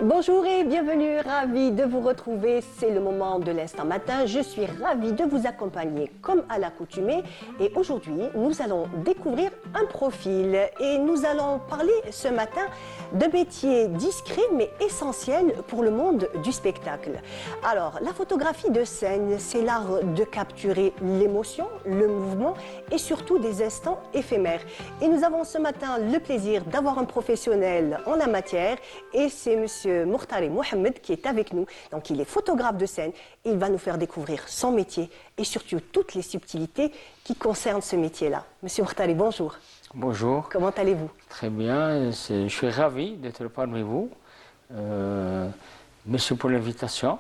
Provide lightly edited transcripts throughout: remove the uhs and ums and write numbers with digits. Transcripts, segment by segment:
Bonjour et bienvenue, ravie de vous retrouver, c'est le moment de l'instant matin. Je suis ravie de vous accompagner comme à l'accoutumée et aujourd'hui nous allons découvrir un profil et nous allons parler ce matin de métiers discrets mais essentiels pour le monde du spectacle. Alors la photographie de scène, c'est l'art de capturer l'émotion, le mouvement et surtout des instants éphémères. Et nous avons ce matin le plaisir d'avoir un professionnel en la matière et c'est Monsieur Mourtari Mohamed qui est avec nous. Donc il est photographe de scène. Il va nous faire découvrir son métier et surtout toutes les subtilités qui concernent ce métier-là. Monsieur Mourtari, bonjour. Bonjour. Comment allez-vous? Très bien, je suis ravi d'être parmi vous. Merci pour l'invitation.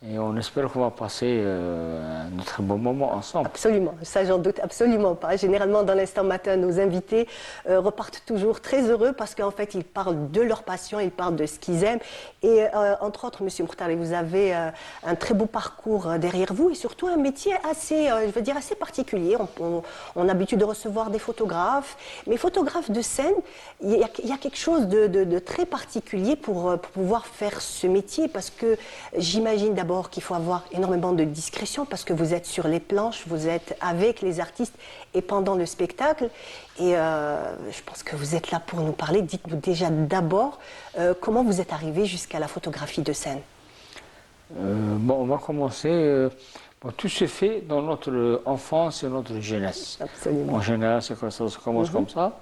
Et on espère qu'on va passer un très bon moment ensemble. Absolument, ça j'en doute absolument pas. Généralement dans l'instant matin, nos invités repartent toujours très heureux parce qu'en fait ils parlent de leur passion, ils parlent de ce qu'ils aiment. Et entre autres, Monsieur Mourtari, vous avez un très beau parcours derrière vous et surtout un métier assez, je veux dire, assez particulier. On a l'habitude de recevoir des photographes, mais photographes de scène, il y a quelque chose de très particulier pour pouvoir faire ce métier parce que j'imagine d'abord qu'il faut avoir énormément de discrétion parce que vous êtes sur les planches, vous êtes avec les artistes et pendant le spectacle. Et je pense que vous êtes là pour nous parler. Dites-nous déjà d'abord comment vous êtes arrivé jusqu'à la photographie de scène. Bon, on va commencer. Bon, tout se fait dans notre enfance et notre jeunesse. Absolument. En général, ça commence comme ça.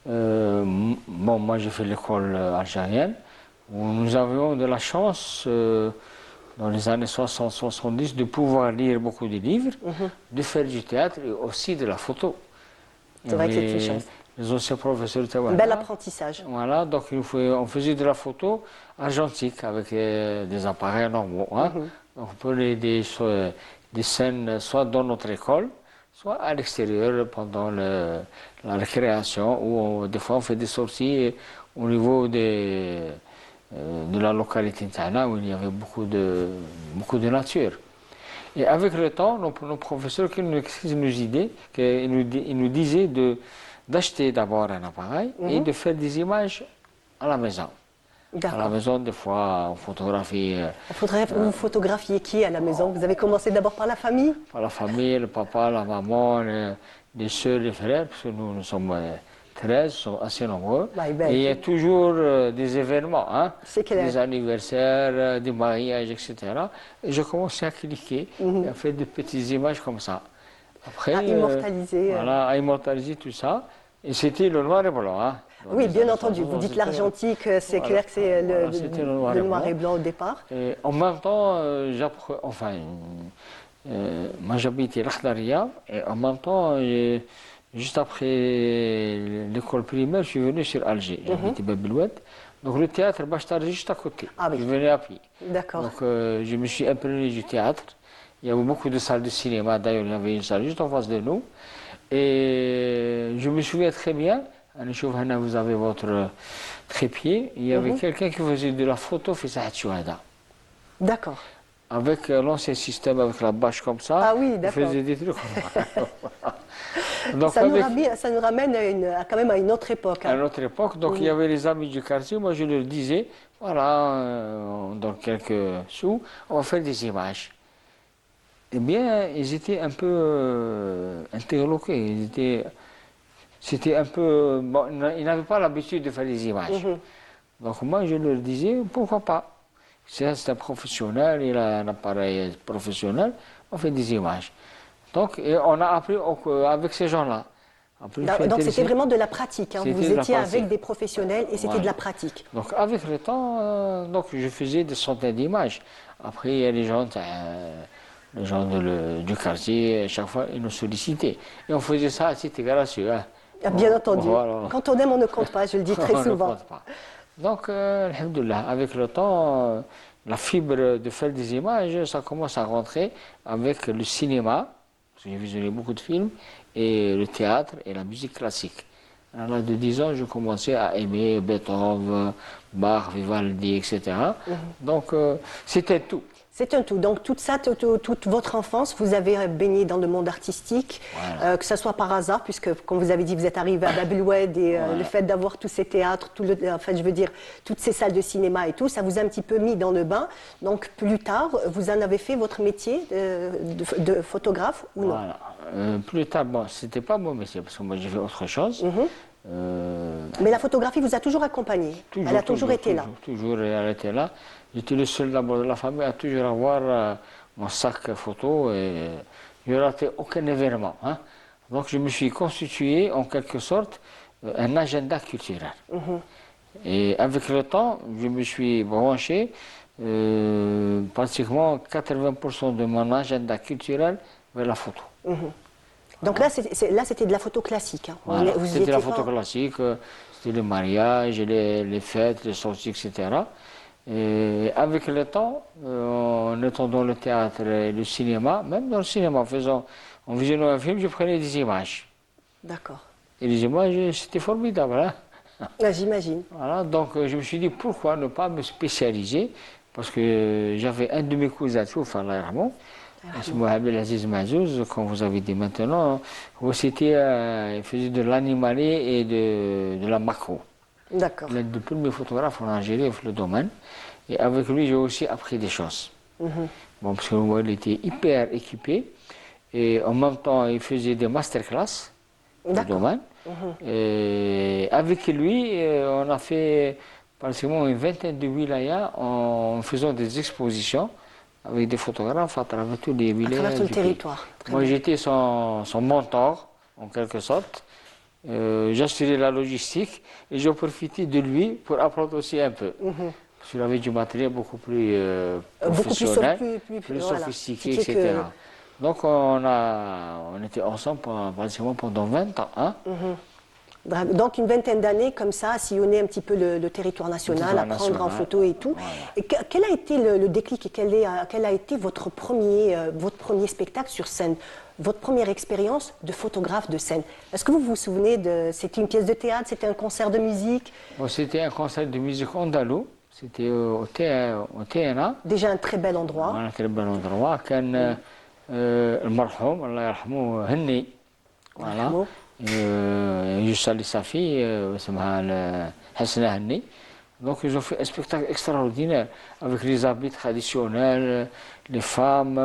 Bon, moi, j'ai fait l'école algérienne où nous avions de la chance. Dans les années 60-70, de pouvoir lire beaucoup de livres, de faire du théâtre et aussi de la photo. C'est vrai que c'est une chance. Les anciens professeurs étaient Un bel apprentissage. Voilà, donc on faisait de la photo argentique avec des appareils normaux. Hein. Donc on prenait des scènes soit dans notre école, soit à l'extérieur pendant la récréation, où des fois on fait des sorties au niveau de la localité où il y avait beaucoup de nature. Et avec le temps, nos professeurs qui nous disaient d'acheter d'abord un appareil et de faire des images à la maison. À la maison, des fois, on photographie. Vous photographiez qui à la maison? Vous avez commencé d'abord par la famille? Par la famille, le papa, la maman, les soeurs, les frères, parce que nous sommes 13, sont assez nombreux. Et il y a toujours des événements, hein, des anniversaires, des mariages, etc. Et je commençais à cliquer et à faire des petites images comme ça. Après, à immortaliser. Voilà, à immortaliser tout ça. Et c'était le noir et blanc. Hein, oui, bien entendu. Vous dites l'argentique, c'est clair que c'est le noir et blanc au départ. Et en même temps, moi j'habitais l'Akhdaria et en même temps, juste après l'école primaire, je suis venu sur Alger. J'habitais Babeloued. Donc le théâtre, Bachtar, juste à côté. Ah, oui. Je venais à pied. D'accord. Donc je me suis imprégné du théâtre. Il y avait beaucoup de salles de cinéma. D'ailleurs, il y avait une salle juste en face de nous. Et je me souviens très bien, vous avez votre trépied. Il y avait quelqu'un qui faisait de la photo, D'accord. Avec l'ancien système, avec la bâche comme ça. Ah oui, d'accord. Il faisait des trucs. Donc, ça nous ramène quand même à une autre époque. À une autre époque. Donc il y avait les amis du quartier. Moi je leur disais, voilà, dans quelques sous, on va faire des images. Eh bien, ils étaient un peu interloqués. C'était un peu. Bon, ils n'avaient pas l'habitude de faire des images. Donc moi je leur disais, pourquoi pas? C'est un professionnel, il a un appareil professionnel, on fait des images. Donc on a appris avec ces gens-là. Donc c'était vraiment de la pratique, hein. Vous étiez avec des professionnels et c'était de la pratique. Donc avec le temps, je faisais des centaines d'images. Après il y a les gens du quartier, chaque fois ils nous sollicitaient. Et on faisait ça à titre gracieux. Hein. Bien entendu. Voilà. Quand on aime, on ne compte pas, je le dis très souvent. Ne compte pas. Donc, alhamdoulilah, avec le temps, la fibre de faire des images, ça commence à rentrer avec le cinéma, parce que j'ai visionné beaucoup de films, et le théâtre et la musique classique. À l'âge de 10 ans, je commençais à aimer Beethoven, Bach, Vivaldi, etc. Donc, c'était tout. C'est un tout. Donc toute ça, toute votre enfance, vous avez baigné dans le monde artistique, Voilà. que ce soit par hasard, puisque comme vous avez dit, vous êtes arrivé à Babelwed et le fait d'avoir tous ces théâtres, je veux dire, toutes ces salles de cinéma et tout, ça vous a un petit peu mis dans le bain. Donc plus tard, vous en avez fait votre métier de photographe ou non? Voilà. Plus tard, bon, c'était pas mon métier parce que moi j'ai fait autre chose. Mais la photographie vous a toujours accompagné. Elle a toujours été là. Toujours, elle était là. J'étais le seul d'abord de la famille à toujours avoir mon sac photo et je ne ratais aucun événement. Hein. Donc je me suis constitué en quelque sorte un agenda culturel. Et avec le temps, je me suis branché pratiquement 80% de mon agenda culturel vers la photo. Donc là, c'était de la photo classique. Hein. Voilà. Vous y C'était la étiez photo pas- classique, c'était les mariages, les fêtes, les sorties, etc. Et avec le temps, en étant dans le théâtre et le cinéma, même dans le cinéma, en visionnant un film, je prenais des images. D'accord. Et les images, c'était formidable. Hein. Ah, j'imagine. Voilà, donc je me suis dit pourquoi ne pas me spécialiser, parce que j'avais un de mes cousins, Allah yarhamou, c'est Abdelaziz Mazouz, comme vous avez dit maintenant, il faisait de l'animalier et de la macro. D'accord. L'un des premiers photographes en Algérie dans le domaine. Et avec lui, j'ai aussi appris des choses. Bon, parce que moi, il était hyper équipé. Et en même temps, il faisait des masterclass dans le D'accord. domaine. Et avec lui, on a fait pratiquement une vingtaine de wilayas en faisant des expositions avec des photographes à travers tous les À wilayas travers tout le du pays. territoire. Très Moi, bien. j'étais son mentor, en quelque sorte. J'assurais la logistique et j'ai profité de lui pour apprendre aussi un peu. Parce qu'il avait du matériel beaucoup plus professionnel, plus voilà, sophistiqué, sophistiqué etc. Donc on était ensemble pratiquement pendant 20 ans. Hein. Donc une vingtaine d'années comme ça, à sillonner un petit peu le territoire national, à prendre en photo et tout. Voilà. Et quel a été le déclic et quel a été votre premier spectacle sur scène, votre première expérience de photographe de scène? Est-ce que vous vous souvenez c'était une pièce de théâtre, c'était un concert de musique? Bon, c'était un concert de musique andalou, c'était au TNA. Déjà un très bel endroit. Voilà, très bel endroit. كان المرحوم الله يرحمه هني. Voilà. يرحمه. يصلي sa fille, اسمها حسنة هني. Donc ils ont fait un spectacle extraordinaire avec les habits traditionnels, les femmes,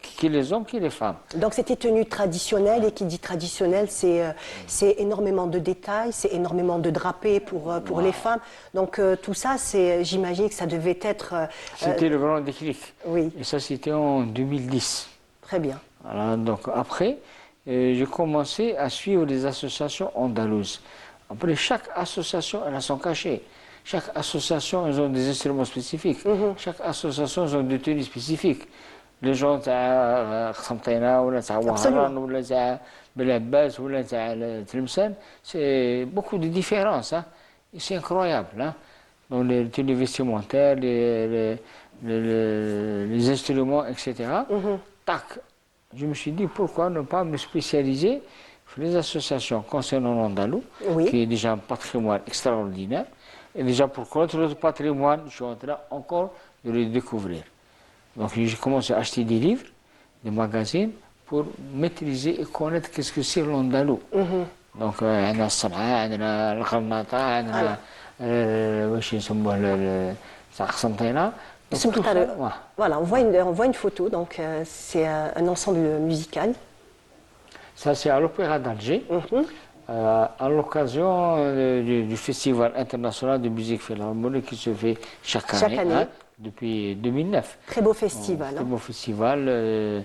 qui les hommes, qui les femmes. Donc c'était tenue traditionnelle, et qui dit traditionnelle, c'est énormément de détails, c'est énormément de drapés pour les femmes. Donc tout ça, j'imagine que ça devait être... C'était le grand déclic. Oui. Et ça, c'était en 2010. Très bien. Voilà, donc après, j'ai commencé à suivre les associations andalouses. Après, chaque association, elle a son cachet. Chaque association, ils ont des instruments spécifiques. Chaque association, ils ont des tenues spécifiques. Les gens, c'est beaucoup de différences. Hein. Et c'est incroyable. Hein. Dans les tenues vestimentaires, les instruments, etc. Tac. Je me suis dit, pourquoi ne pas me spécialiser sur les associations concernant l'Andalou, Oui. qui est déjà un patrimoine extraordinaire. Et déjà, pour connaître notre patrimoine, je suis en train encore de le découvrir. Donc, j'ai commencé à acheter des livres, des magazines, pour maîtriser et connaître qu'est-ce que c'est l'Andalou. Donc, on a الصنعاء, on a الغرناطة, on a واش يسموه القسنطينة. Voilà, on voit une photo, donc c'est un ensemble musical. Ça, c'est à l'Opéra d'Alger, à l'occasion du Festival international de musique philharmonique qui se fait chaque année. Hein, depuis 2009. Très beau festival. Très beau festival.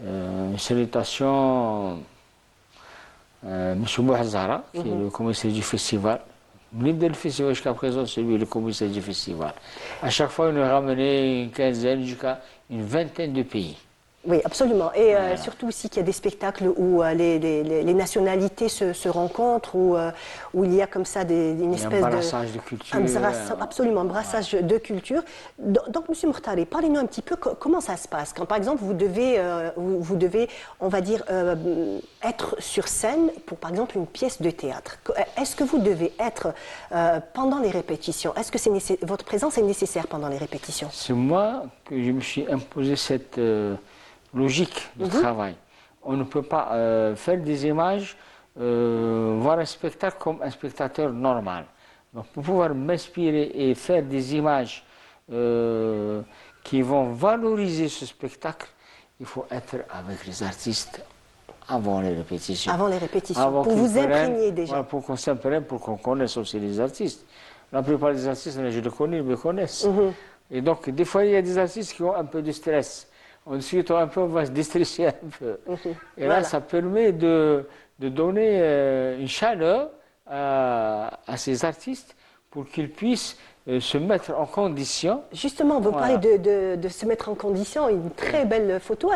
Une salutation à M. Mouhazara, qui est le commissaire du festival. L'une des festivals jusqu'à présent, c'est lui le commissaire du festival. À chaque fois, il nous ramenait une quinzaine jusqu'à une vingtaine de pays. Oui, absolument. Et Voilà. surtout aussi qu'il y a des spectacles où les nationalités se rencontrent, où il y a comme ça une Il y a un espèce de... brassage de culture. Absolument, un brassage de culture. Donc, Monsieur Mourtari, parlez-nous un petit peu comment ça se passe. Quand, par exemple, vous devez, on va dire, être sur scène pour, par exemple, une pièce de théâtre. Est-ce que vous devez être pendant les répétitions? Est-ce que votre présence est nécessaire pendant les répétitions? C'est moi que je me suis imposé cette logique de travail. On ne peut pas faire des images, voir un spectacle comme un spectateur normal. Donc pour pouvoir m'inspirer et faire des images qui vont valoriser ce spectacle, il faut être avec les artistes avant les répétitions. Avant les répétitions, Avant pour qu'ils vous prennent- imprégner déjà. voilà, pour qu'on s'imprègne, pour qu'on connaisse aussi les artistes. La plupart des artistes, je les connais, ils me connaissent. Et donc, des fois, il y a des artistes qui ont un peu de stress. Ensuite, on va se déstresser un peu. Et là, Voilà. ça permet de donner une chaleur à ces artistes pour qu'ils puissent se mettre en condition. Justement, vous Voilà. parlez de se mettre en condition, une très belle photo,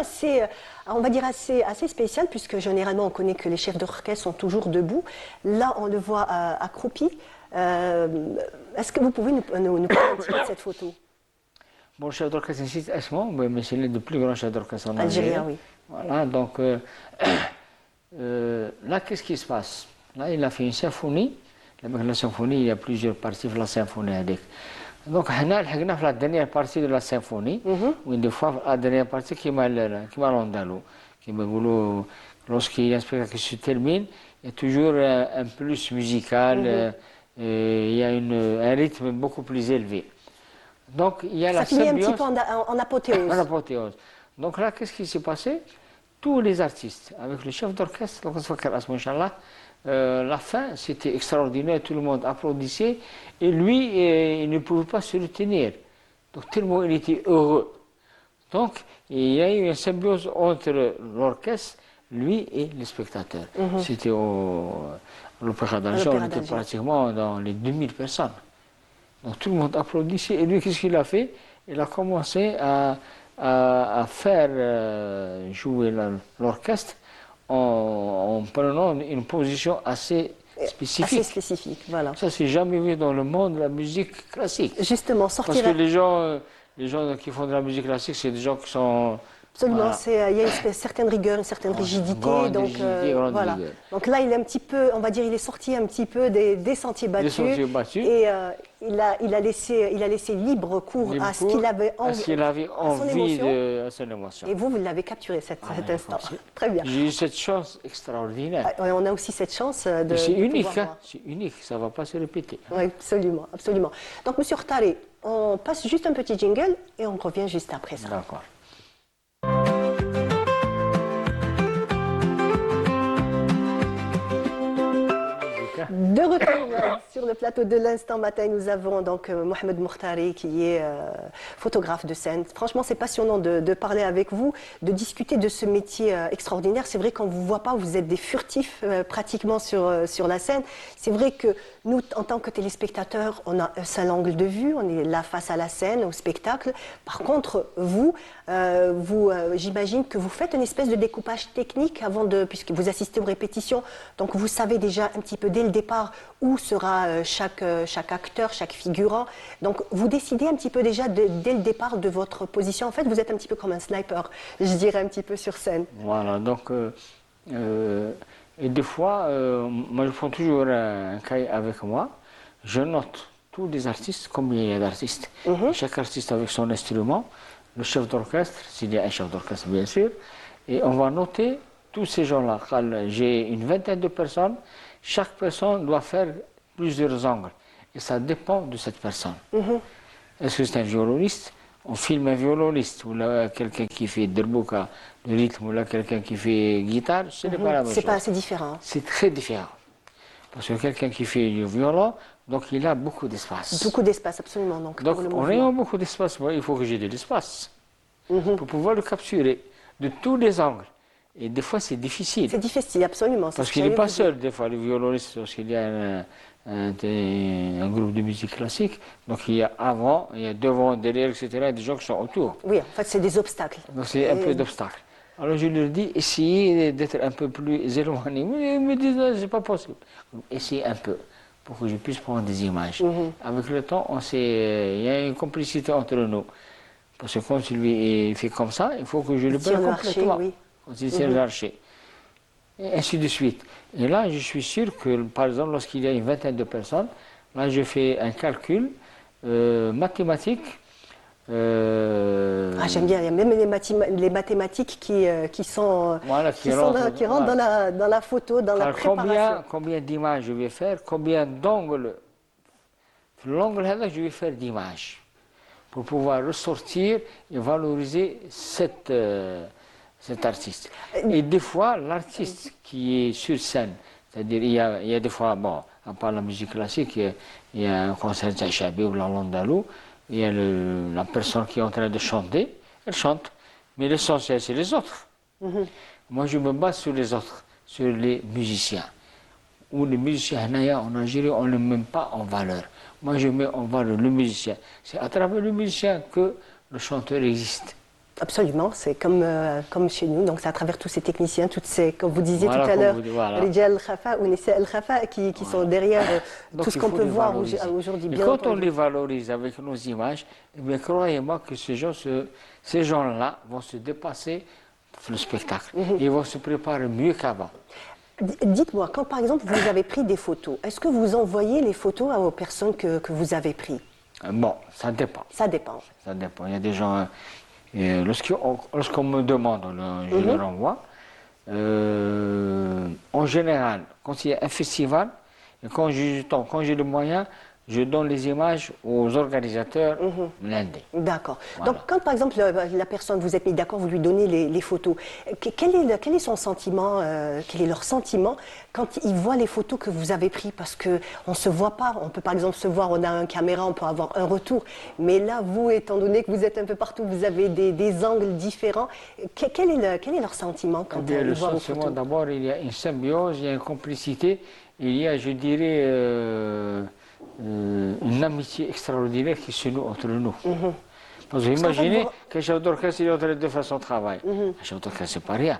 on va dire assez spéciale, puisque généralement on connaît que les chefs d'orchestre sont toujours debout. Là, on le voit accroupi. Est-ce que vous pouvez nous parler un petit peu de cette photo? Bon, le chef d'orchestre ici, Esmo, mais c'est l'un des plus grands chefs d'orchestre en Algérie. Algérien, oui. Voilà, donc là, qu'est-ce qui se passe? Là, il a fait une symphonie. La symphonie, il y a plusieurs parties de la symphonie. Donc, on a la dernière partie de la symphonie, ou des fois, la dernière partie qui m'a l'andalou, qui m'a voulu, lorsqu'il y a un spectacle qui se termine, il y a toujours un plus musical, il y a un rythme beaucoup plus élevé. Donc, il y a Ça la finit un symbiose. petit peu en apothéose. En apothéose. Donc là, qu'est-ce qui s'est passé? Tous les artistes, avec le chef d'orchestre, la fin, c'était extraordinaire, tout le monde applaudissait, et lui, il ne pouvait pas se retenir. Donc tellement il était heureux. Donc, il y a eu une symbiose entre l'orchestre, lui et les spectateurs. C'était à l'Opéra d'Alger, on l'Opéra était d'Alger. pratiquement dans les 2000 personnes. Donc tout le monde applaudissait. Et lui, qu'est-ce qu'il a fait? Il a commencé à faire jouer l'orchestre en prenant une position assez spécifique. Assez spécifique, voilà. Ça, c'est jamais vu dans le monde de la musique classique. Justement, Parce sortir... que les gens qui font de la musique classique, c'est des gens qui sont... Absolument, voilà. il y a une certaine rigueur, une certaine rigidité. grande Donc, rigidité, grande voilà. rigueur. Donc là, il est un petit peu, on va dire, il est sorti un petit peu des sentiers battus. sentiers battus. Et il a laissé libre cours à ce qu'il avait à ce qu'il avait à son envie émotion. à son émotion. Et vous l'avez capturé cet instant. merci. Très bien. J'ai eu cette chance extraordinaire. On a aussi cette chance de. C'est de unique, pouvoir hein, voir. c'est unique, ça ne va pas se répéter. Oui, absolument, absolument. Donc, Monsieur Rtari, on passe juste un petit jingle et on revient juste après ça. D'accord. De retour sur le plateau de l'Instant Matin, nous avons donc Mohamed Mourtari qui est photographe de scène. Franchement, c'est passionnant de parler avec vous, de discuter de ce métier extraordinaire. C'est vrai qu'on ne vous voit pas, vous êtes des furtifs pratiquement sur la scène. C'est vrai que nous, en tant que téléspectateurs, on a un seul angle de vue, on est là face à la scène, au spectacle. Par contre, vous, j'imagine que vous faites une espèce de découpage technique puisque vous assistez aux répétitions. Donc vous savez déjà un petit peu dès le départ où sera chaque acteur, chaque figurant. Donc vous décidez un petit peu déjà dès le départ de votre position. En fait, vous êtes un petit peu comme un sniper, je dirais un petit peu sur scène. Voilà, donc, et des fois, moi je prends toujours un cahier avec moi, je note tous les artistes, combien il y a d'artistes. Chaque artiste avec son instrument, le chef d'orchestre, s'il y a un chef d'orchestre bien sûr, et on va noter tous ces gens-là. J'ai une vingtaine de personnes, chaque personne doit faire plusieurs angles, et ça dépend de cette personne. Est-ce que c'est un violoniste? On filme un violoniste, ou là, quelqu'un qui fait derbouka, le rythme, ou là, quelqu'un qui fait guitare, ce n'est pas la même C'est chose. pas assez différent. C'est très différent. Parce que quelqu'un qui fait du violon, donc il a beaucoup d'espace. Beaucoup d'espace, absolument. Donc Donc pour le en mouvement. ayant beaucoup d'espace, il faut que j'ai de l'espace pour pouvoir le capturer de tous les angles. Et des fois, c'est difficile. C'est difficile, absolument. c'est Parce ce que qu'il n'est j'allais pas vous dire. seul, des fois, le violoniste, lorsqu'il y a un groupe de musique classique. Donc il y a avant, il y a devant, derrière, etc. Il y a des gens qui sont autour. Oui, en fait, c'est des obstacles. Donc c'est un peu d'obstacle. Alors je leur dis, essayez d'être un peu plus éloigné. Mais ils me disent, non, c'est pas possible. Essayez un peu pour que je puisse prendre des images. Avec le temps, il y a une complicité entre nous. Parce que quand tu lui fait comme ça, il faut que je le Tire prenne le archer, complètement. oui. Quand il tire l'archer. Et ainsi de suite. Et là, je suis sûr que, par exemple, lorsqu'il y a une vingtaine de personnes, là, je fais un calcul mathématique. Ah, j'aime bien, il y a même les mathématiques qui sont, Voilà, qui rentrent dans la photo, dans la Alors, préparation. combien d'images je vais faire, combien d'angles, l'angle là, je vais faire d'images pour pouvoir ressortir et valoriser cet artiste. Et des fois, l'artiste qui est sur scène, c'est-à-dire il y a des fois, bon, à part la musique classique, il y a un concert Chachabi ou la Landalou, il y a la personne qui est en train de chanter, elle chante, mais l'essentiel c'est les autres. Moi je me base sur les autres, sur les musiciens. Ou les musiciens en Algérie, on ne les met pas en valeur. Moi je mets en valeur le musicien. C'est à travers le musicien que le chanteur existe. Absolument, c'est comme chez nous, donc c'est à travers tous ces techniciens, toutes ces, comme vous disiez Voilà, tout à l'heure, voilà. Rijal al-Khafa ou Nissa al-Khafa qui sont derrière Donc, tout ce il qu'on faut peut les voir valoriser. aujourd'hui. Et Bien quand on entendu. les valorise avec nos images, eh bien, croyez-moi que ces gens-là vont se dépasser le spectacle. Ils vont se préparer mieux qu'avant. Dites-moi, quand par exemple vous avez pris des photos, est-ce que vous envoyez les photos aux personnes que vous avez prises? Bon, ça dépend. Ça dépend. Ça dépend. Il y a des gens, lorsqu'on me demande, je leur envoie. En général, quand il y a un festival, et quand j'ai le moyen, je donne les images aux organisateurs lundi. D'accord. Voilà. Donc quand par exemple la personne, vous êtes mis d'accord, vous lui donnez les photos, quel est son sentiment, quel est leur sentiment quand ils voient les photos que vous avez prises? Parce qu'on ne se voit pas, on peut par exemple se voir, on a une caméra, on peut avoir un retour, mais là vous, étant donné que vous êtes un peu partout, vous avez des angles différents, quel est leur sentiment quand ils Le voient vos sentiment, photos? d'abord, il y a une symbiose, il y a une complicité, il y a, je dirais, une amitié extraordinaire qui se noue entre nous. Parce que imaginez qu'un chef d'orchestre est en train de faire son travail. Un chef d'orchestre, c'est pas rien.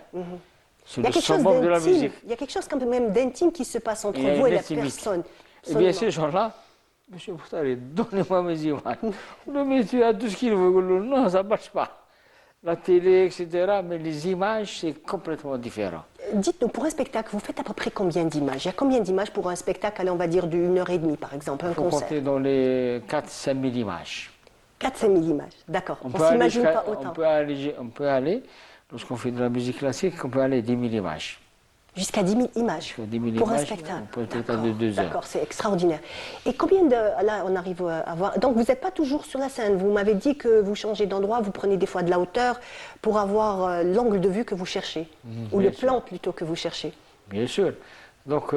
C'est Il y a le quelque chose summum de la d'intime, musique. il y a quelque chose quand même d'intime qui se passe entre Il y a vous et une la intimité. personne. Eh bien, Absolument. ces gens-là, monsieur Boutari, donnez-moi mes images. Le monsieur a tout ce qu'il veut. Non, ça ne marche pas. La télé, etc. Mais les images, c'est complètement différent. Dites-nous, pour un spectacle, vous faites à peu près combien d'images? Il y a combien d'images pour un spectacle, allez, on va dire d'une heure et demie, par exemple, un Il faut concert? compter dans les 4-5 000 images. 4-5 000 images, d'accord. On peut ne aller s'imagine jusqu'à- pas autant. on peut aller, lorsqu'on fait de la musique classique, on peut aller 10 000 images. Jusqu'à 10 000 images Jusqu'à 10 000 pour un images, spectacle. on peut être D'accord, de 2 heures. d'accord, c'est extraordinaire. Et combien de... Là, on arrive à voir... Donc, vous n'êtes pas toujours sur la scène. Vous m'avez dit que vous changez d'endroit, vous prenez des fois de la hauteur pour avoir l'angle de vue que vous cherchez. Ou bien le sûr. plan, plutôt, que vous cherchez. Bien sûr. Donc,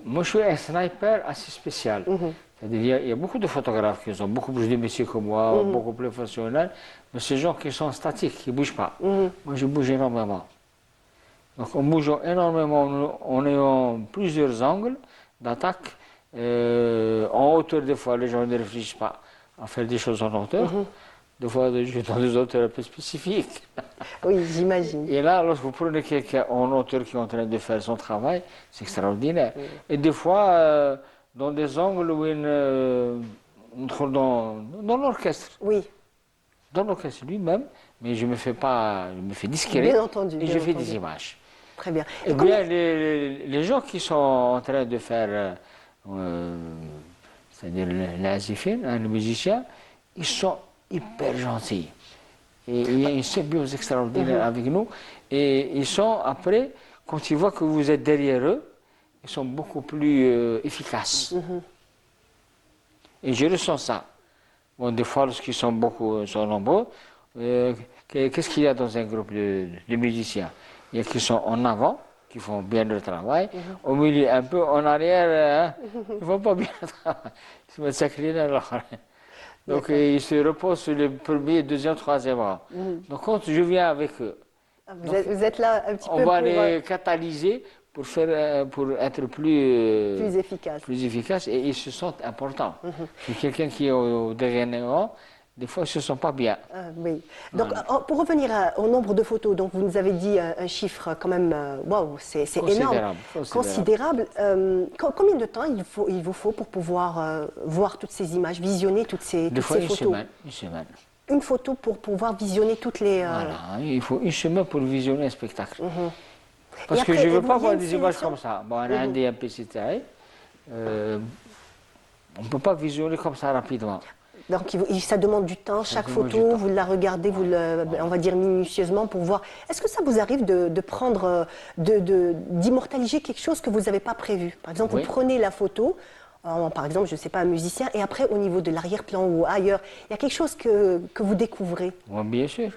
moi, je suis un sniper assez spécial. C'est-à-dire, il y a beaucoup de photographes qui sont beaucoup plus de métiers que moi, beaucoup plus professionnels, mais ces gens qui sont statiques, qui ne bougent pas. Moi, je bouge énormément. Donc, on bouge énormément en ayant plusieurs angles d'attaque. En hauteur, des fois, les gens ne réfléchissent pas à faire des choses en hauteur. Des fois, je suis dans des hauteurs un peu spécifiques. Oui, j'imagine. Et là, lorsque vous prenez quelqu'un en hauteur qui est en train de faire son travail, c'est extraordinaire. Et des fois, dans des angles où dans l'orchestre. Oui, Dans l'orchestre lui-même, mais je me fais discret. Bien entendu, Et bien je fais entendu. des images. très bien. Eh Et combien- bien, les gens qui sont en train de faire, c'est-à-dire les azifines, les musiciens, ils sont hyper gentils. Et il y a une symbiose extraordinaire avec nous. Et ils sont, après, quand ils voient que vous êtes derrière eux, ils sont beaucoup plus efficaces. Et je ressens ça. Bon, des fois, lorsqu'ils sont nombreux, qu'est-ce qu'il y a dans un groupe de musiciens? Il y a qui sont en avant, qui font bien le travail, au milieu un peu, en arrière, ils ne font pas bien le travail. Ils se mettent sacrés alors. Donc ils se reposent sur le premier, deuxième, troisième rang. Donc quand je viens avec eux, vous êtes là un petit peu on va pour... les catalyser pour être plus, plus efficace. plus efficace et ils se sentent importants. Et quelqu'un qui est au dernier rang, des fois, ils ne se sent pas bien. Oui. Donc, pour revenir au nombre de photos, donc vous nous avez dit un chiffre quand même, waouh, c'est énorme, considérable. Combien de temps il vous faut pour pouvoir voir toutes ces images, visionner toutes ces photos? Une semaine. Une photo pour pouvoir visionner toutes les... Voilà, il faut une semaine pour visionner un spectacle. Parce Et que après, je ne veux vous pas voyez voir une des images sélection? comme ça. Bon, on a un DMPCTI. On ne peut pas visionner comme ça rapidement. Donc ça demande du temps, chaque demande du photo, temps. vous la regardez, on va dire minutieusement pour voir. Est-ce que ça vous arrive de prendre, d'immortaliser quelque chose que vous n'avez pas prévu? Par exemple, Oui. vous prenez la photo, par exemple, je ne sais pas, un musicien, et après au niveau de l'arrière-plan ou ailleurs, il y a quelque chose que vous découvrez. Oui, bien sûr.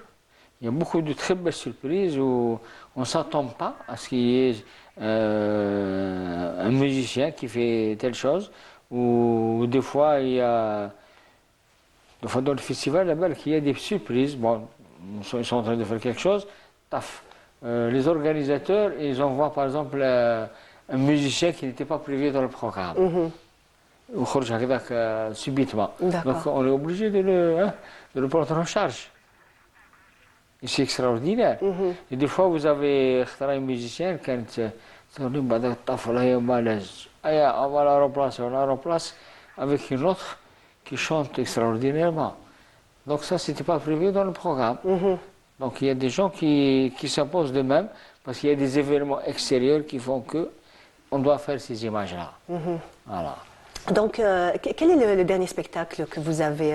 Il y a beaucoup de très belles surprises où on ne s'attend pas à ce qu'il y ait un musicien qui fait telle chose. Ou des fois, il y a... Des fois, dans le festival, là-bas, il y a des surprises. Bon, ils sont en train de faire quelque chose. Taf. Les organisateurs, ils envoient par exemple un musicien qui n'était pas prévu dans le programme. Ou خرج هكذاك subitement. D'accord. Donc on est obligé de le prendre en charge. Et c'est extraordinaire. Et des fois, vous avez un musicien qui تقول بعد الطفلة هي malaise. On va la remplacer, on la remplace avec une autre qui chante extraordinairement. Donc ça, c'était pas prévu dans le programme. Donc il y a des gens qui s'imposent d'eux-mêmes parce qu'il y a des événements extérieurs qui font que on doit faire ces images-là. Voilà. Donc, quel est le dernier spectacle que vous avez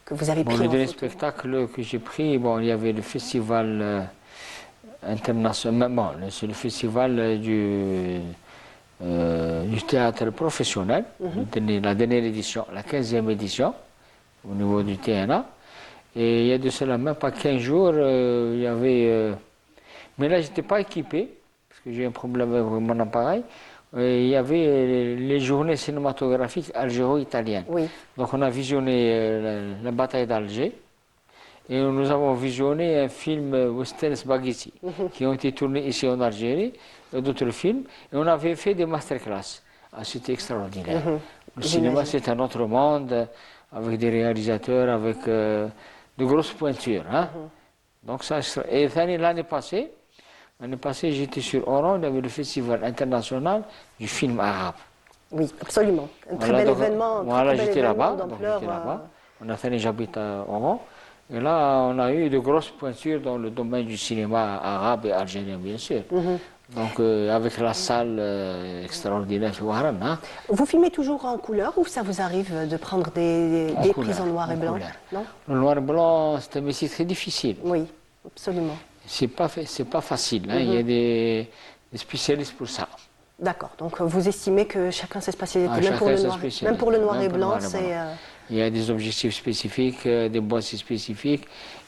Bon, pris le en dernier photo? spectacle que j'ai pris, bon, il y avait le festival international, bon, c'est le festival du théâtre professionnel, la dernière édition, la 15e édition, au niveau du TNA. Et il y a de cela même pas 15 jours, il y avait... mais là, je n'étais pas équipé, parce que j'ai un problème avec mon appareil. Il y avait les journées cinématographiques algéro-italiennes. Oui. Donc on a visionné la bataille d'Alger et nous avons visionné un film Western Spaghetti qui ont été tournés ici en Algérie, d'autres films, et on avait fait des masterclass. Ah, c'était extraordinaire. Le cinéma, c'est un autre monde, avec des réalisateurs, avec de grosses pointures. Hein. Donc ça, et l'année passée, j'étais sur Oran, il y avait le festival international du film arabe. Oui, absolument. Un très Voilà, bel donc, événement, voilà, très bel j'étais événement là-bas. d'ampleur. On a fait, j'habite à Oran. Et là, on a eu de grosses pointures dans le domaine du cinéma arabe et algérien, bien sûr. Donc, avec la salle extraordinaire sur Oran. Hein. Vous filmez toujours en couleur ou ça vous arrive de prendre des prises en noir et blanc? Non? Le noir et blanc, c'est un métier très difficile. Oui, absolument. C'est pas facile. Hein. Il y a des spécialistes pour ça. D'accord. Donc vous estimez que chacun ses spécialités, même chacun pour le noir et pour blanc, c'est... Il y a des objectifs spécifiques, des boîtiers spécifiques,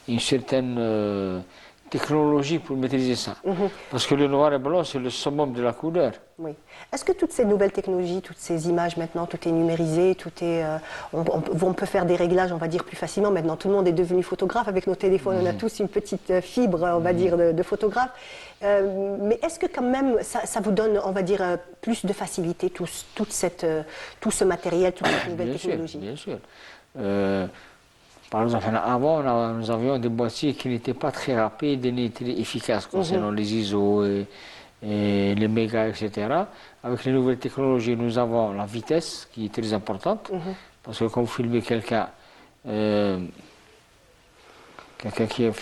une certaine technologie pour maîtriser ça. Parce que le noir et blanc, c'est le summum de la couleur. Oui. Est-ce que toutes ces nouvelles technologies, toutes ces images maintenant, tout est numérisé, tout est, on peut faire des réglages, on va dire, plus facilement. Maintenant, tout le monde est devenu photographe. Avec nos téléphones, on a tous une petite fibre, on va dire, de photographe. Mais est-ce que quand même, ça vous donne, on va dire, plus de facilité, tout ce matériel, toute cette nouvelle technologie? Bien sûr. Par exemple, avant, nous avions des boîtiers qui n'étaient pas très rapides et ni très efficaces concernant les ISO et les mégas, etc. Avec les nouvelles technologies, nous avons la vitesse qui est très importante. Parce que quand vous filmez quelqu'un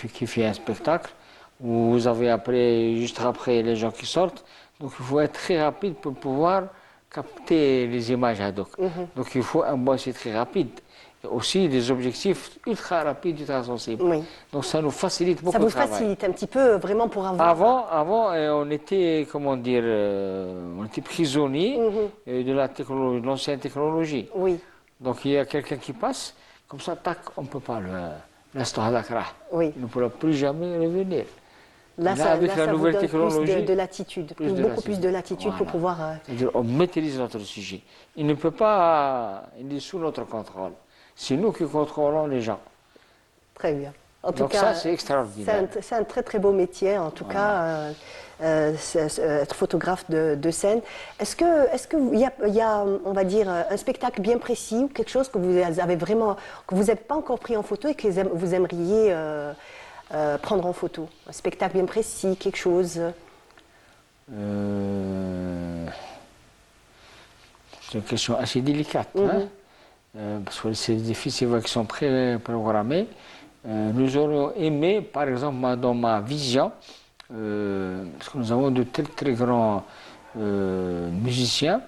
qui fait un spectacle, vous avez juste après les gens qui sortent. Donc il faut être très rapide pour pouvoir capter les images ad hoc. Donc il faut un boîtier très rapide. Et aussi des objectifs ultra rapides, ultra sensibles. Oui. Donc ça nous facilite beaucoup le travail. Ça vous facilite un petit peu vraiment pour avoir... Avant on était, comment dire, on était prisonnier de l'ancienne technologie. Oui. Donc il y a quelqu'un qui passe, comme ça, tac, on ne peut pas l'instant halakra. Oui. Il ne pourra plus jamais revenir. Là, ça vous donne plus de latitude, beaucoup plus de latitude pour pouvoir... C'est-à-dire on maîtrise notre sujet. Il ne peut pas, il est sous notre contrôle. C'est nous qui contrôlons les gens. Très bien. En tout Donc cas, ça, c'est extraordinaire. C'est un très très beau métier, en tout cas. être photographe de scène. Est-ce qu'il y a, on va dire, un spectacle bien précis ou quelque chose que vous avez vraiment, que vous n'avez pas encore pris en photo et que vous aimeriez prendre en photo? Un spectacle bien précis, quelque chose? C'est une question assez délicate, hein? Parce que c'est des festivals qui sont préprogrammés. Nous aurions aimé, par exemple, dans ma vision, parce que nous avons de très très grands musiciens,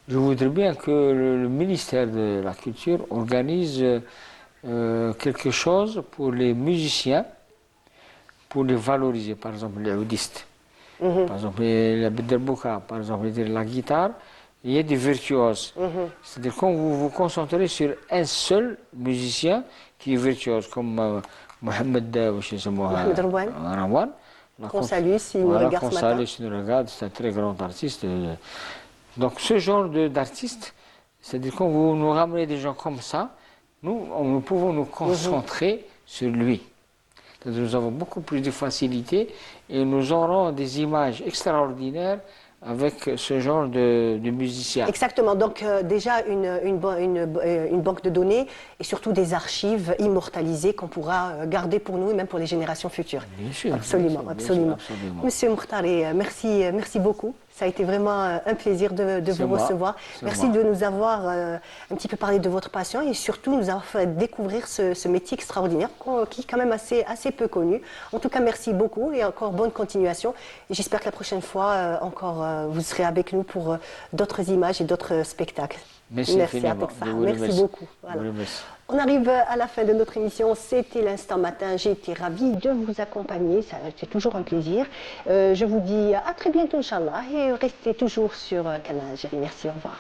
je voudrais bien que le ministère de la Culture organise quelque chose pour les musiciens, pour les valoriser, par exemple les oudistes. Par exemple, la Bederbouka, par exemple, la guitare, il y a des virtuoses. C'est-à-dire quand vous vous concentrez sur un seul musicien qui est virtuose, comme Mohamed Rouane, qu'on salue s'il nous regarde ce matin. S'il nous regarde, c'est un très grand artiste. Donc ce genre d'artiste, c'est-à-dire quand vous nous ramenez des gens comme ça, nous pouvons nous concentrer sur lui. Nous avons beaucoup plus de facilité et nous aurons des images extraordinaires avec ce genre de musiciens. Exactement, donc déjà une banque de données et surtout des archives immortalisées qu'on pourra garder pour nous et même pour les générations futures. Bien sûr. Absolument, bien sûr, absolument. bien sûr, absolument. Monsieur Mourtari, merci beaucoup. Ça a été vraiment un plaisir de vous recevoir. Merci de nous avoir un petit peu parlé de votre passion et surtout nous avoir fait découvrir ce métier extraordinaire qui est quand même assez peu connu. En tout cas, merci beaucoup et encore bonne continuation. Et j'espère que la prochaine fois, vous serez avec nous pour d'autres images et d'autres spectacles. Merci infiniment. Merci beaucoup. Voilà. On arrive à la fin de notre émission. C'était l'Instant Matin. J'ai été ravie de vous accompagner. C'est toujours un plaisir. Je vous dis à très bientôt, Inch'Allah. Et restez toujours sur Canal Algérie. Merci, au revoir.